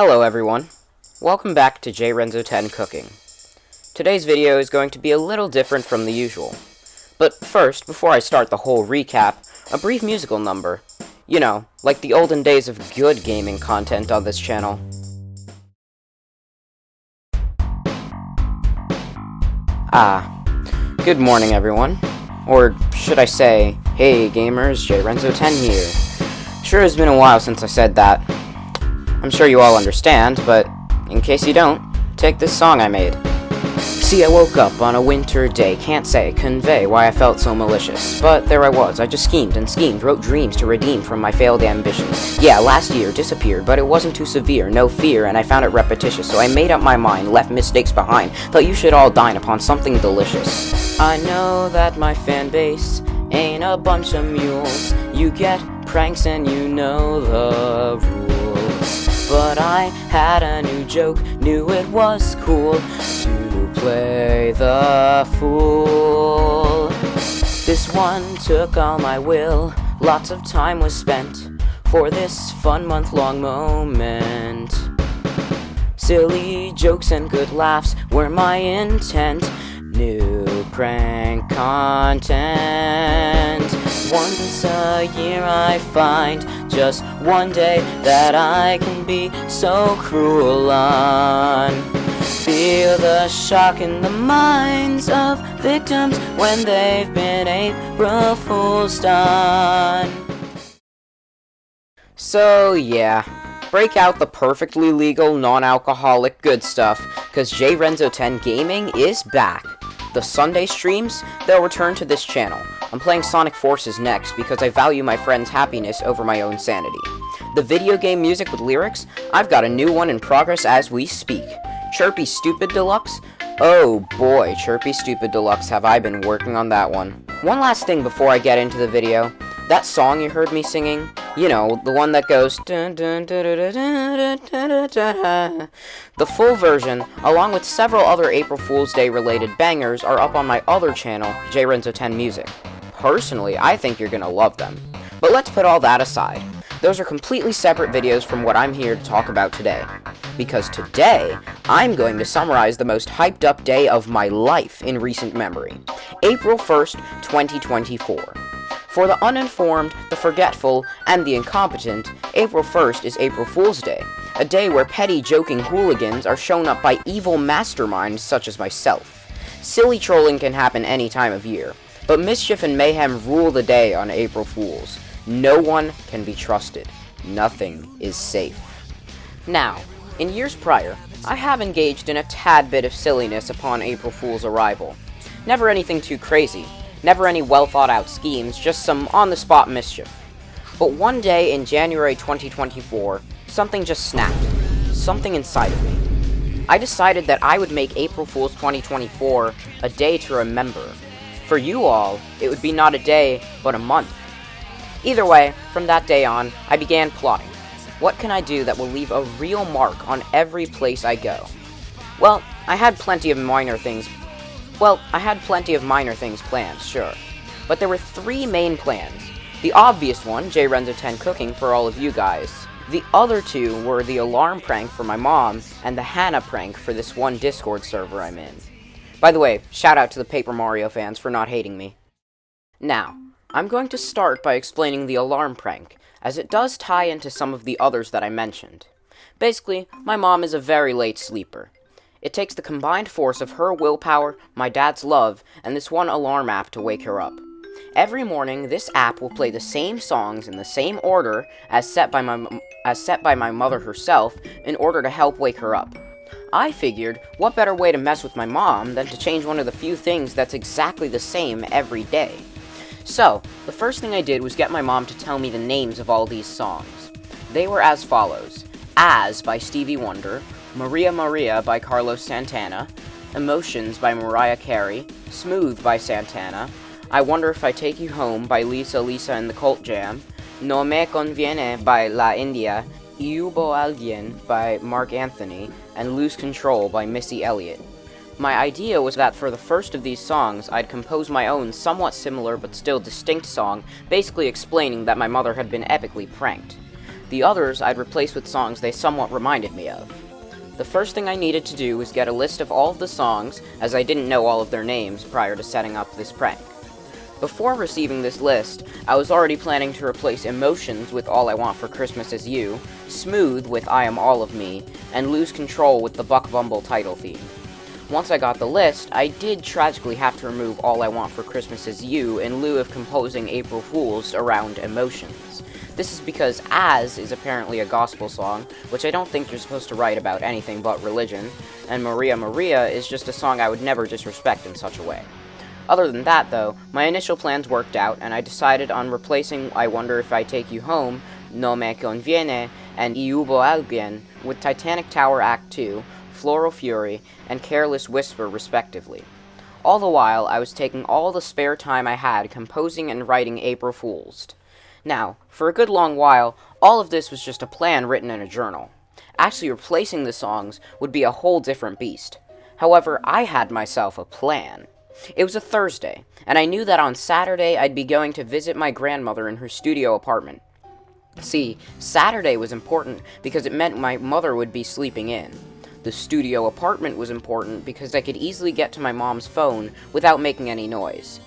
Hello everyone, welcome back to JRenzo10 Cooking. Today's video is going to be a little different from the usual. But first, before I start the whole recap, a brief musical number. You know, like the olden days of good gaming content on this channel. Good morning everyone. Or should I say, hey gamers, JRenzo10 here. Sure has been a while since I said that. I'm sure you all understand, but in case you don't, take this song I made. See, I woke up on a winter day, can't say, convey why I felt so malicious. But there I was, I just schemed and schemed, wrote dreams to redeem from my failed ambitions. Yeah, last year disappeared, but it wasn't too severe, no fear, and I found it repetitious. So I made up my mind, left mistakes behind, thought you should all dine upon something delicious. I know that my fan base ain't a bunch of mules. You get pranks and you know the rules. But I had a new joke, knew it was cool to play the fool. This one took all my will, lots of time was spent for this fun month-long moment. Silly jokes and good laughs were my intent, new prank content. Once a year I find just one day that I can be so cruel on. Feel the shock in the minds of victims when they've been April Fool's done. So yeah, break out the perfectly legal, non-alcoholic good stuff, cause JRenzo10 Gaming is back. The Sunday streams, they'll return to this channel. I'm playing Sonic Forces next because I value my friend's happiness over my own sanity. The video game music with lyrics, I've got a new one in progress as we speak. Chirpy Stupid Deluxe? Oh boy, Chirpy Stupid Deluxe, have I been working on that one. One last thing before I get into the video. That song you heard me singing, you know, the one that goes dun, dun, dun, dun, dun, dun, dun, dun. The full version, along with several other April Fool's Day related bangers, are up on my other channel, JRenzo10 Music. Personally, I think you're gonna love them. But let's put all that aside. Those are completely separate videos from what I'm here to talk about today. Because today, I'm going to summarize the most hyped up day of my life in recent memory. April 1st, 2024. For the uninformed, the forgetful, and the incompetent, April 1st is April Fool's Day, a day where petty joking hooligans are shown up by evil masterminds such as myself. Silly trolling can happen any time of year, but mischief and mayhem rule the day on April Fools. No one can be trusted. Nothing is safe. Now, in years prior, I have engaged in a tad bit of silliness upon April Fool's arrival. Never anything too crazy. Never any well-thought-out schemes, just some on-the-spot mischief. But one day in January 2024, something just snapped. Something inside of me. I decided that I would make April Fool's 2024 a day to remember. For you all, it would be not a day, but a month. Either way, from that day on, I began plotting. What can I do that will leave a real mark on every place I go? Well, I had plenty of minor things planned, sure. But there were three main plans. The obvious one, JRenzo10 Cooking for all of you guys. The other two were the alarm prank for my mom, and the Hannah prank for this one Discord server I'm in. By the way, shout out to the Paper Mario fans for not hating me. Now, I'm going to start by explaining the alarm prank, as it does tie into some of the others that I mentioned. Basically, my mom is a very late sleeper. It takes the combined force of her willpower, my dad's love, and this one alarm app to wake her up. Every morning, this app will play the same songs in the same order as set by my mother herself in order to help wake her up. I figured, what better way to mess with my mom than to change one of the few things that's exactly the same every day. So, the first thing I did was get my mom to tell me the names of all these songs. They were as follows: As by Stevie Wonder, Maria Maria by Carlos Santana, Emotions by Mariah Carey, Smooth by Santana, I Wonder If I Take You Home by Lisa Lisa and the Cult Jam, No Me Conviene by La India, Y Hubo Alguien by Mark Anthony, and Lose Control by Missy Elliott. My idea was that for the first of these songs, I'd compose my own somewhat similar but still distinct song, basically explaining that my mother had been epically pranked. The others I'd replace with songs they somewhat reminded me of. The first thing I needed to do was get a list of all of the songs, as I didn't know all of their names prior to setting up this prank. Before receiving this list, I was already planning to replace Emotions with All I Want for Christmas Is You, Smooth with I Am All of Me, and Lose Control with the Buck Bumble title theme. Once I got the list, I did tragically have to remove All I Want for Christmas Is You in lieu of composing April Fools around Emotions. This is because As is apparently a gospel song, which I don't think you're supposed to write about anything but religion, and Maria Maria is just a song I would never disrespect in such a way. Other than that, though, my initial plans worked out, and I decided on replacing I Wonder If I Take You Home, No Me Conviene, and Y Hubo Alguien with Titanic Tower Act 2, Floral Fury, and Careless Whisper, respectively. All the while, I was taking all the spare time I had composing and writing April Fools. Now, for a good long while, all of this was just a plan written in a journal. Actually replacing the songs would be a whole different beast. However, I had myself a plan. It was a Thursday, and I knew that on Saturday I'd be going to visit my grandmother in her studio apartment. See, Saturday was important because it meant my mother would be sleeping in. The studio apartment was important because I could easily get to my mom's phone without making any noise.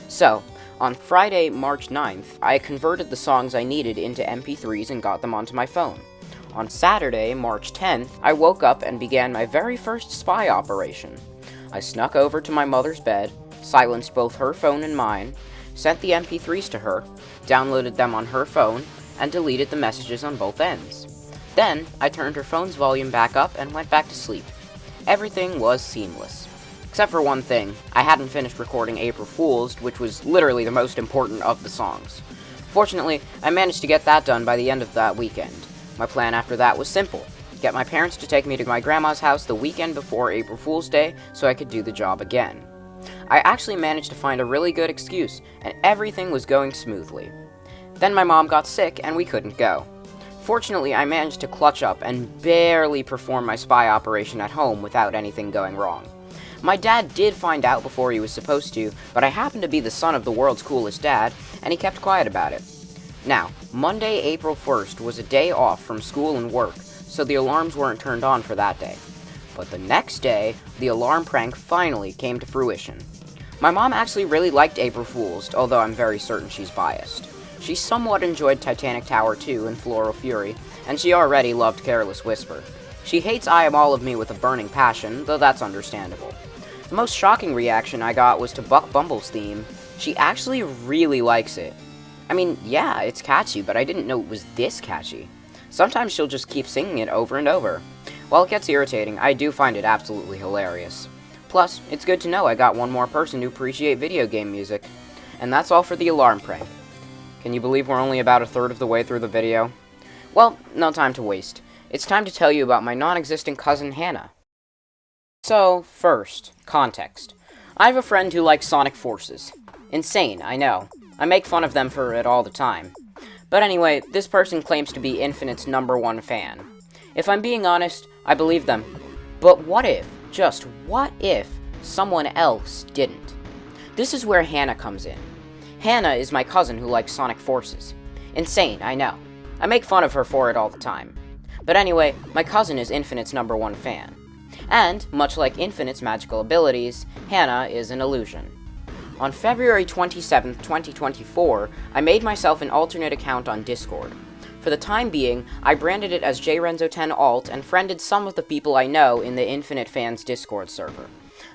So, on Friday, March 9th, I converted the songs I needed into MP3s and got them onto my phone. On Saturday, March 10th, I woke up and began my very first spy operation. I snuck over to my mother's bed, silenced both her phone and mine, sent the MP3s to her, downloaded them on her phone, and deleted the messages on both ends. Then, I turned her phone's volume back up and went back to sleep. Everything was seamless. Except for one thing, I hadn't finished recording April Fools, which was literally the most important of the songs. Fortunately, I managed to get that done by the end of that weekend. My plan after that was simple. Get my parents to take me to my grandma's house the weekend before April Fool's Day so I could do the job again. I actually managed to find a really good excuse, and everything was going smoothly. Then my mom got sick and we couldn't go. Fortunately, I managed to clutch up and barely perform my spy operation at home without anything going wrong. My dad did find out before he was supposed to, but I happened to be the son of the world's coolest dad, and he kept quiet about it. Now, Monday, April 1st was a day off from school and work, so the alarms weren't turned on for that day. But the next day, the alarm prank finally came to fruition. My mom actually really liked April Fools, although I'm very certain she's biased. She somewhat enjoyed Titanic Tower 2 and Floral Fury, and she already loved Careless Whisper. She hates I Am All of Me with a burning passion, though that's understandable. The most shocking reaction I got was to Buck Bumble's theme. She actually really likes it. I mean, yeah, it's catchy, but I didn't know it was this catchy. Sometimes she'll just keep singing it over and over. While it gets irritating, I do find it absolutely hilarious. Plus, it's good to know I got one more person to appreciate video game music. And that's all for the alarm prank. Can you believe we're only about a third of the way through the video? Well, no time to waste. It's time to tell you about my non-existent cousin Hannah. So, first, context. I have a friend who likes Sonic Forces. Insane, I know. I make fun of them for it all the time. But anyway, this person claims to be Infinite's #1 fan. If I'm being honest, I believe them. But what if, just what if, someone else didn't? This is where Hannah comes in. Hannah is my cousin who likes Sonic Forces. Insane, I know. I make fun of her for it all the time. But anyway, my cousin is Infinite's #1 fan. And, much like Infinite's magical abilities, Hannah is an illusion. On February 27th, 2024, I made myself an alternate account on Discord. For the time being, I branded it as jrenzo10alt and friended some of the people I know in the Infinite Fans Discord server.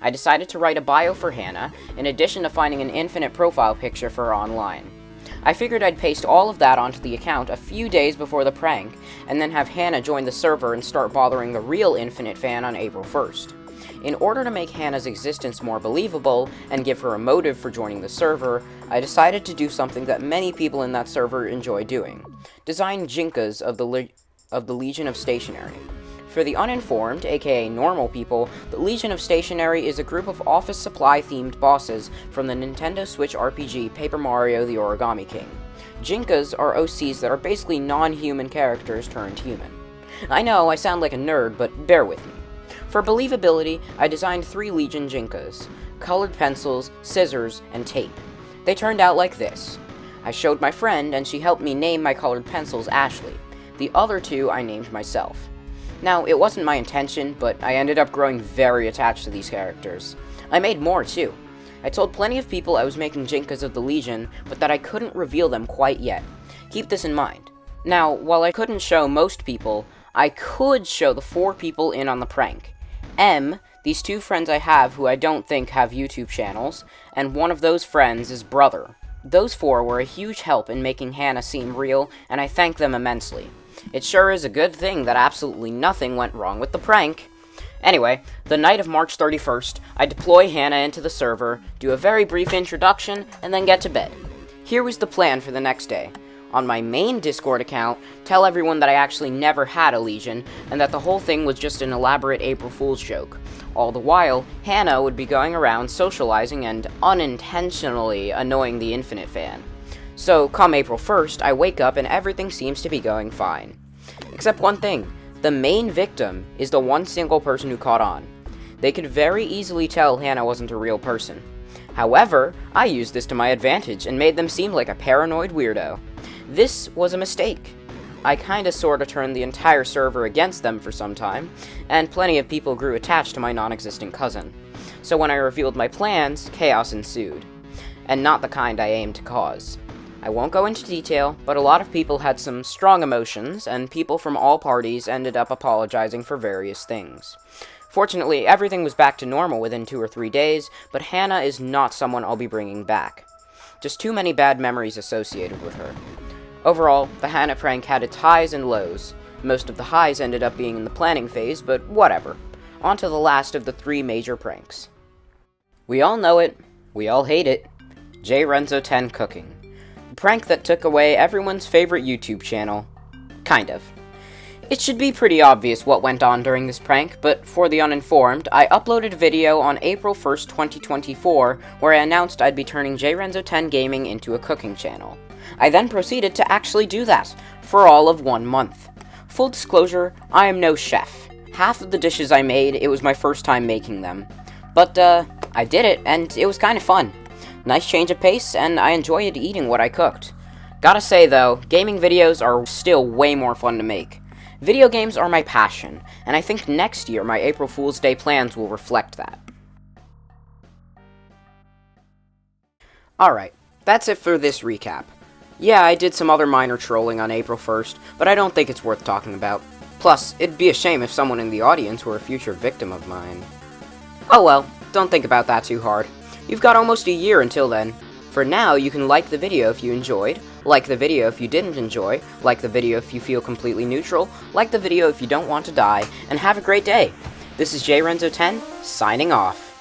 I decided to write a bio for Hannah, in addition to finding an Infinite profile picture for her online. I figured I'd paste all of that onto the account a few days before the prank, and then have Hannah join the server and start bothering the real Infinite fan on April 1st. In order to make Hannah's existence more believable, and give her a motive for joining the server, I decided to do something that many people in that server enjoy doing. Design Jinkas of the Legion of Stationery. For the uninformed, aka normal people, the Legion of Stationery is a group of office supply-themed bosses from the Nintendo Switch RPG Paper Mario: The Origami King. Jinkas are OCs that are basically non-human characters turned human. I know, I sound like a nerd, but bear with me. For believability, I designed 3 Legion Jinkas: colored pencils, scissors, and tape. They turned out like this. I showed my friend, and she helped me name my colored pencils Ashley. The other two I named myself. Now, it wasn't my intention, but I ended up growing very attached to these characters. I made more, too. I told plenty of people I was making Jinkas of the Legion, but that I couldn't reveal them quite yet. Keep this in mind. Now, while I couldn't show most people, I could show the 4 people in on the prank. M, these 2 friends I have who I don't think have YouTube channels, and one of those friends is Brother. Those 4 were a huge help in making Hannah seem real, and I thank them immensely. It sure is a good thing that absolutely nothing went wrong with the prank. Anyway, the night of March 31st, I deploy Hannah into the server, do a very brief introduction, and then get to bed. Here was the plan for the next day. On my main Discord account, tell everyone that I actually never had a Legion, and that the whole thing was just an elaborate April Fool's joke. All the while, Hannah would be going around socializing and unintentionally annoying the Infinite fan. So, come April 1st, I wake up and everything seems to be going fine. Except one thing. The main victim is the one single person who caught on. They could very easily tell Hannah wasn't a real person. However, I used this to my advantage and made them seem like a paranoid weirdo. This was a mistake. I kinda sorta turned the entire server against them for some time, and plenty of people grew attached to my non-existent cousin. So when I revealed my plans, chaos ensued. And not the kind I aimed to cause. I won't go into detail, but a lot of people had some strong emotions, and people from all parties ended up apologizing for various things. Fortunately, everything was back to normal within 2 or 3 days, but Hannah is not someone I'll be bringing back. Just too many bad memories associated with her. Overall, the Hannah prank had its highs and lows. Most of the highs ended up being in the planning phase, but whatever. On to the last of the 3 major pranks. We all know it. We all hate it. Renzo10 cooking. The prank that took away everyone's favorite YouTube channel. Kind of. It should be pretty obvious what went on during this prank, but for the uninformed, I uploaded a video on April 1st, 2024, where I announced I'd be turning Renzo10 Gaming into a cooking channel. I then proceeded to actually do that, for all of 1 month. Full disclosure, I am no chef. Half of the dishes I made, it was my first time making them. But, I did it, and it was kind of fun. Nice change of pace, and I enjoyed eating what I cooked. Gotta say though, gaming videos are still way more fun to make. Video games are my passion, and I think next year my April Fool's Day plans will reflect that. Alright, that's it for this recap. Yeah, I did some other minor trolling on April 1st, but I don't think it's worth talking about. Plus, it'd be a shame if someone in the audience were a future victim of mine. Oh well, don't think about that too hard. You've got almost a year until then. For now, you can like the video if you enjoyed, like the video if you didn't enjoy, like the video if you feel completely neutral, like the video if you don't want to die, and have a great day. This is Renzo10, signing off.